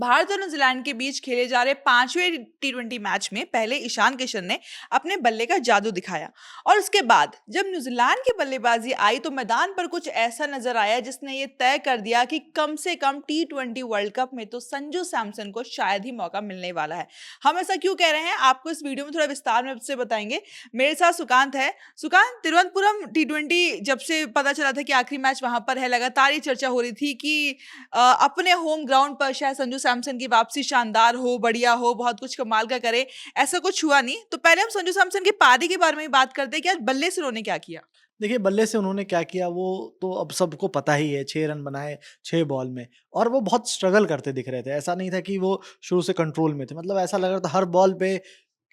भारत और न्यूजीलैंड के बीच खेले जा रहे 5वें टी20 मैच में पहले ईशान किशन ने अपने बल्ले का जादू दिखाया और उसके बाद जब न्यूजीलैंड की बल्लेबाजी आई तो मैदान पर कुछ ऐसा नजर आया जिसने ये तय कर दिया कि कम से कम टी20 वर्ल्ड कप में तो संजू सैमसन को शायद ही मौका मिलने वाला है। हम ऐसा क्यों कह रहे हैं आपको इस वीडियो में थोड़ा विस्तार में से बताएंगे। मेरे साथ सुकांत है। सुकांत, तिरुवनंतपुरम टी20 जब से पता चला था कि आखिरी मैच वहां पर है, लगातार ये चर्चा हो रही थी कि अपने होम ग्राउंड पर शायद संजू सैमसन की वापसी शानदार हो, बढ़िया हो, बहुत कुछ कमाल का करे। ऐसा कुछ हुआ नहीं। तो पहले हम संजू सैमसन की पारी के बारे में ही बात करते हैं कि आज बल्ले से उन्होंने क्या किया। देखिए, बल्ले से उन्होंने क्या किया वो तो अब सबको पता ही है। 6 रन बनाए 6 बॉल में, और वो बहुत स्ट्रगल करते दिख रहे थे। ऐसा नहीं था कि वो शुरू से कंट्रोल में थे। मतलब ऐसा लग रहा था हर बॉल पे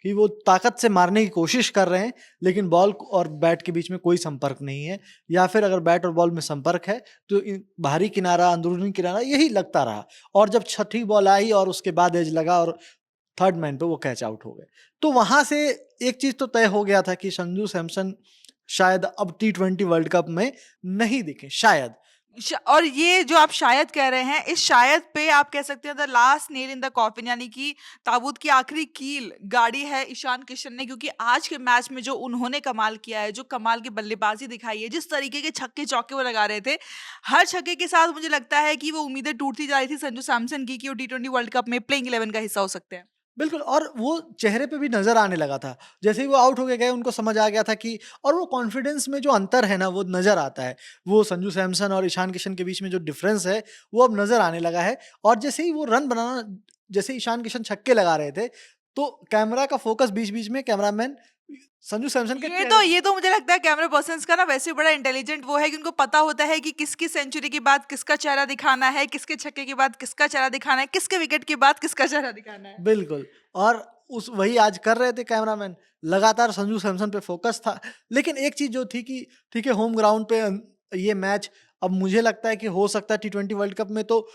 कि वो ताकत से मारने की कोशिश कर रहे हैं, लेकिन बॉल और बैट के बीच में कोई संपर्क नहीं है, या फिर अगर बैट और बॉल में संपर्क है तो बाहरी किनारा, अंदरूनी किनारा, यही लगता रहा। और जब छठी बॉल आई और उसके बाद एज लगा और थर्ड मैन पे वो कैच आउट हो गए, तो वहां से एक चीज तो तय हो गया था कि संजू सैमसन शायद अब टी20 वर्ल्ड कप में नहीं दिखे, शायद। और ये जो आप शायद कह रहे हैं, इस शायद पे आप कह सकते हैं the last nail in the coffin, यानी कि ताबूत की आखिरी कील गाड़ी है ईशान किशन ने। क्योंकि आज के मैच में जो उन्होंने कमाल किया है, जो कमाल की बल्लेबाजी दिखाई है, जिस तरीके के छक्के चौके वो लगा रहे थे, हर छक्के के साथ मुझे लगता है कि वो उम्मीदें टूटती जा रही थी संजू सैमसन की कि वो टी20 वर्ल्ड कप में प्लेइंग 11 का हिस्सा हो सकते हैं। बिल्कुल, और वो चेहरे पे भी नज़र आने लगा था। जैसे ही वो आउट होके गए उनको समझ आ गया था कि, और वो कॉन्फिडेंस में जो अंतर है ना वो नज़र आता है। वो संजू सैमसन और ईशान किशन के बीच में जो डिफरेंस है वो अब नज़र आने लगा है। और जैसे ही वो रन बनाना, जैसे ईशान किशन छक्के लगा रहे थे, तो कैमरा का फ़ोकस बीच-बीच में कैमरामैन संजू सैमसन के चेहरे। ये तो मुझे लगता है कैमरा पर्सन्स का ना वैसे बड़ा इंटेलिजेंट वो है कि उनको पता होता है कि किसकी सेंचुरी के बाद किसका चेहरा दिखाना है, किसके छक्के के बाद किसका चेहरा दिखाना है, किसके विकेट के बाद किसका चेहरा दिखाना है। बिल्कुल, और उस वही आज कर रहे थे कैमरामैन, लगातार संजू सैमसन पे फ़ोकस था। लेकिन एक चीज़ जो थी कि ठीक है, होम ग्राउंड पे ये मैच, अब मुझे लगता है कि हो सकता है टी20 वर्ल्ड कप में तो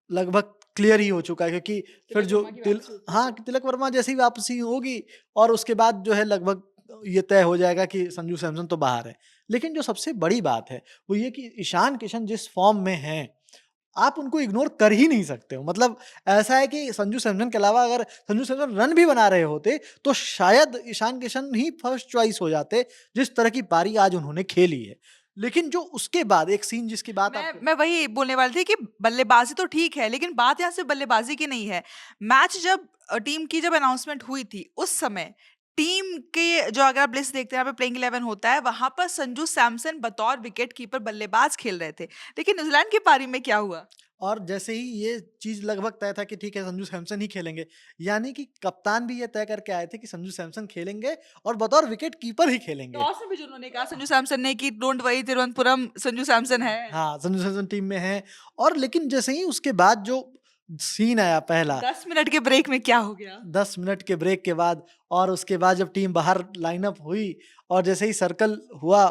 लगभग क्लियर ही हो चुका है, क्योंकि फिर तिलक जो वर्मा की तिल वापसी होती है हाँ, तो। तिलक वर्मा जैसी वापसी होगी और उसके बाद जो है लगभग ये तय हो जाएगा कि संजू सैमसन तो बाहर है। लेकिन जो सबसे बड़ी बात है, वो ये कि ईशान किशन जिस फ़ॉर्म में हैं, आप उनको इग्नोर कर ही नहीं सकते हो। मतलब ऐसा है कि संजू सैमसन के अलावा अगर संजू सैमसन रन भी बना रहे होते, तो शायद ईशान किशन ही फर्स्ट चॉइस हो जाते, जिस तरह की पारी आज उन्होंने खेली है। लेकिन जो उसके बाद एक सीन जिसकी बात मैं आपको। मैं वही बोलने वाली थी कि बल्लेबाजी तो ठीक है, लेकिन बात यहाँ सिर्फ बल्लेबाजी की नहीं है। मैच जब टीम की जब अनाउंसमेंट हुई थी, उस समय टीम के जो अगर आप लिस्ट देखते हैं, यहाँ पे प्लेइंग 11 होता है, वहां पर संजू सैमसन बतौर विकेट कीपर बल्लेबाज खेल रहे थे। लेकिन न्यूजीलैंड की पारी में क्या हुआ? और जैसे ही ये चीज़ लगभग तय था कि ठीक है संजू सैमसन ही खेलेंगे, यानी कि कप्तान भी ये तय करके आए थे कि संजू सैमसन खेलेंगे और बतौर विकेट कीपर ही खेलेंगे। टॉस में भी जो उन्होंने कहा संजू सैमसन ने कि डोंट वरी तिरुवनंतपुरम संजू सैमसन है। हाँ, संजू सैमसन टीम में हैं। और लेकिन जैसे ही उसके बाद जो सीन आया पहला, 10 मिनट के ब्रेक में क्या हो गया? 10 मिनट के ब्रेक के बाद, और उसके बाद जब टीम बाहर लाइनअप हुई और जैसे ही सर्कल हुआ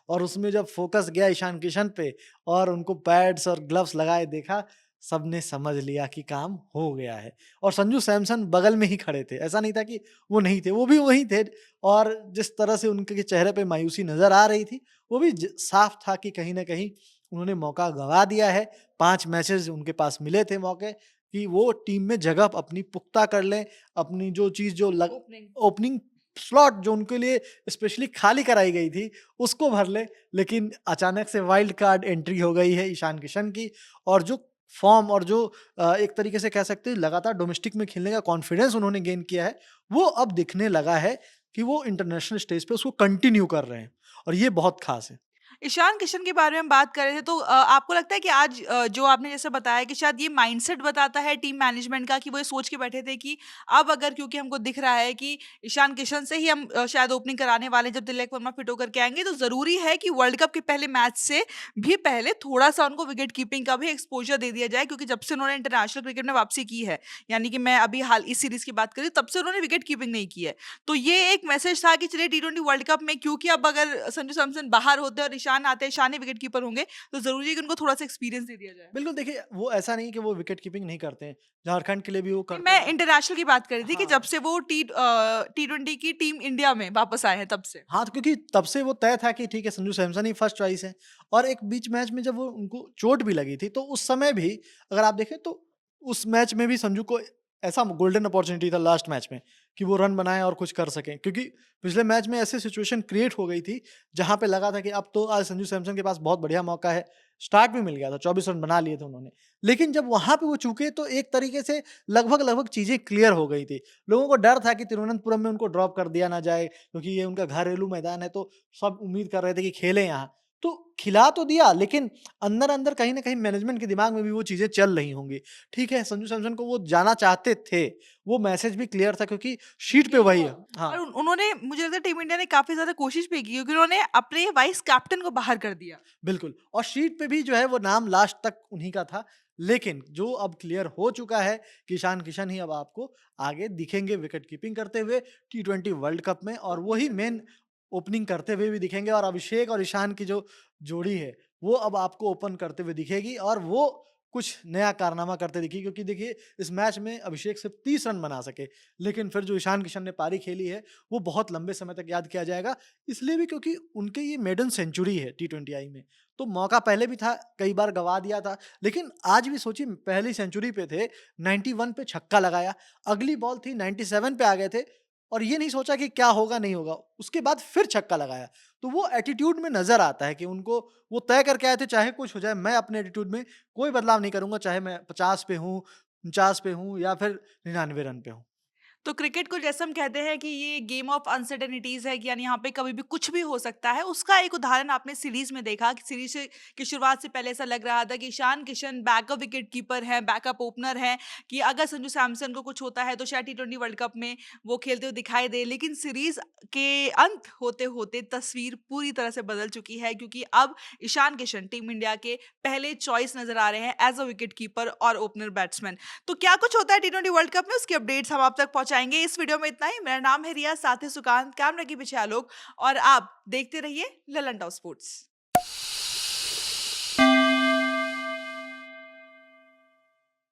और उसमें जब फ़ोकस गया ईशान किशन पे और उनको पैड्स और ग्लव्स लगाए देखा, सबने समझ लिया कि काम हो गया है। और संजू सैमसन बगल में ही खड़े थे, ऐसा नहीं था कि वो नहीं थे, वो भी वहीं थे। और जिस तरह से उनके चेहरे पे मायूसी नज़र आ रही थी, वो भी साफ था कि कहीं न कहीं उन्होंने मौका गँवा दिया है। 5 मैचेज़ उनके पास मिले थे मौके कि वो टीम में जगह अपनी पुख्ता कर लें, अपनी जो चीज़ जो लग ओपनिंग। ओपनिंग स्लॉट जो उनके लिए स्पेशली खाली कराई गई थी, उसको भर लें। लेकिन अचानक से वाइल्ड कार्ड एंट्री हो गई है ईशान किशन की, और जो फ़ॉर्म और जो एक तरीके से कह सकते हैं लगातार डोमेस्टिक में खेलने का कॉन्फिडेंस उन्होंने गेन किया है, वो अब दिखने लगा है कि वो इंटरनेशनल स्टेज पे उसको कंटिन्यू कर रहे हैं, और ये बहुत ख़ास है। ईशान किशन के बारे में हम बात कर रहे थे तो आपको लगता है कि आज जो आपने जैसे बताया कि शायद ये माइंडसेट बताता है टीम मैनेजमेंट का कि वो ये सोच के बैठे थे कि अब अगर क्योंकि हमको दिख रहा है कि ईशान किशन से ही हम शायद ओपनिंग कराने वाले हैं, जब तिलक वर्मा फिट होकर के आएंगे तो जरूरी है कि वर्ल्ड कप के पहले मैच से भी पहले थोड़ा सा उनको विकेट कीपिंग का भी एक्सपोजर दे दिया जाए, क्योंकि जब से उन्होंने इंटरनेशनल क्रिकेट में वापसी की है, यानी कि मैं अभी हाल इस सीरीज की बात करी, तब से उन्होंने विकेट कीपिंग नहीं की है। तो ये एक मैसेज था कि चलिए टी20 वर्ल्ड कप में क्योंकि अब अगर संजू सैमसन बाहर होते और ईशान आते, ईशान ही विकेट कीपर होंगे, तो जरूरी है कि उनको थोड़ा सा एक्सपीरियंस दे दिया जाए। बिल्कुल, देखिए वो ऐसा नहीं कि वो विकेट कीपिंग नहीं करते हैं, झारखंड के लिए भी वो नहीं, करते मैं रहे। इंटरनेशनल की बात कर रही थी कि जब हाँ। से वो टी20 की टीम इंडिया में वापस आए हैं तब से। हाँ, तो क्योंकि तब से वो तय था कि ठीक है संजू सैमसन ही फर्स्ट चॉइस है। और एक बीच मैच में जब वो उनको चोट भी लगी थी, तो उस समय भी अगर आप देखें तो उस मैच में भी संजू को ऐसा गोल्डन अपॉर्चुनिटी था लास्ट मैच में कि वो रन बनाएं और कुछ कर सकें, क्योंकि पिछले मैच में ऐसी सिचुएशन क्रिएट हो गई थी जहां पे लगा था कि अब तो आज संजू सैमसन के पास बहुत बढ़िया मौका है। स्टार्ट भी मिल गया था, 24 रन बना लिए थे उन्होंने। लेकिन जब वहां पे वो चूके तो एक तरीके से लगभग लगभग चीजें क्लियर हो गई थी। लोगों को डर था कि तिरुवनंतपुरम में उनको ड्रॉप कर दिया ना जाए, क्योंकि ये उनका घरेलू मैदान है, तो सब उम्मीद कर रहे थे कि खेलें यहाँ। तो खिला तो दिया, लेकिन अंदर-अंदर कहीं न कहीं मैनेजमेंट के दिमाग में भी वो चीज़ें चल रही होंगी। ठीक है, संजू सैमसन को वो जाना चाहते थे, वो मैसेज भी क्लियर था क्योंकि शीट पे वही है। हाँ, और उन्होंने, मुझे लगता है टीम इंडिया ने काफी ज्यादा कोशिश भी की, क्योंकि उन्होंने अपने वाइस कैप्टन को बाहर कर दिया। बिल्कुल, और शीट पे भी जो है वो नाम लास्ट तक उन्हीं का था। लेकिन जो अब क्लियर हो चुका है कि ईशान किशन ही अब आपको आगे दिखेंगे विकेट कीपिंग करते हुए टी20 वर्ल्ड कप में, और वो ही मेन ओपनिंग करते हुए भी दिखेंगे, और अभिषेक और ईशान की जो जोड़ी है, वो अब आपको ओपन करते हुए दिखेगी, और वो कुछ नया कारनामा करते दिखेगी, क्योंकि देखिए इस मैच में अभिषेक सिर्फ 30 रन बना सके, लेकिन फिर जो ईशान किशन ने पारी खेली है, वो बहुत लंबे समय तक याद किया जाएगा। इसलिए भी क्योंकि उनके ये मेडन सेंचुरी है टी20 आई में। तो मौका पहले भी था, कई बार गँवा दिया था, लेकिन आज भी सोचिए पहली सेंचुरी पे थे, 91 पे छक्का लगाया, अगली बॉल थी 97 पे आ गए थे, और ये नहीं सोचा कि क्या होगा, नहीं होगा। उसके बाद फिर छक्का लगाया। तो वो एटीट्यूड में नज़र आता है कि उनको वो तय करके आए थे, चाहे कुछ हो जाए, मैं अपने एटीट्यूड में कोई बदलाव नहीं करूँगा, चाहे मैं 50 पे हूँ, 49 पे हूँ या फिर 99 रन पे हूँ। तो क्रिकेट को जैसे हम कहते हैं कि ये गेम ऑफ अनसर्टेनिटीज है, कि यानी यहाँ पे कभी भी कुछ भी हो सकता है, उसका एक उदाहरण आपने सीरीज में देखा कि सीरीज की शुरुआत से पहले ऐसा लग रहा था कि Ishan Kishan backup wicket keeper है, बैकअप ओपनर है, कि अगर संजू सैमसन को कुछ होता है तो शायद टी20 वर्ल्ड कप में वो खेलते हुए दिखाई दे। लेकिन सीरीज के अंत होते होते तस्वीर पूरी तरह से बदल चुकी है, क्योंकि अब ईशान किशन टीम इंडिया के पहले चॉइस नजर आ रहे हैं एज अ विकेट कीपर और ओपनर बैट्समैन। तो क्या कुछ होता है टी20 वर्ल्ड कप में, उसकी अपडेट्स हम आप तक पहुंचाएंगे। इस वीडियो में इतना ही। मेरा नाम है रिया, साथ ही सुकांत, कैमरा के पीछे आलोक, और आप देखते रहिए ललन टॉप स्पोर्ट्स।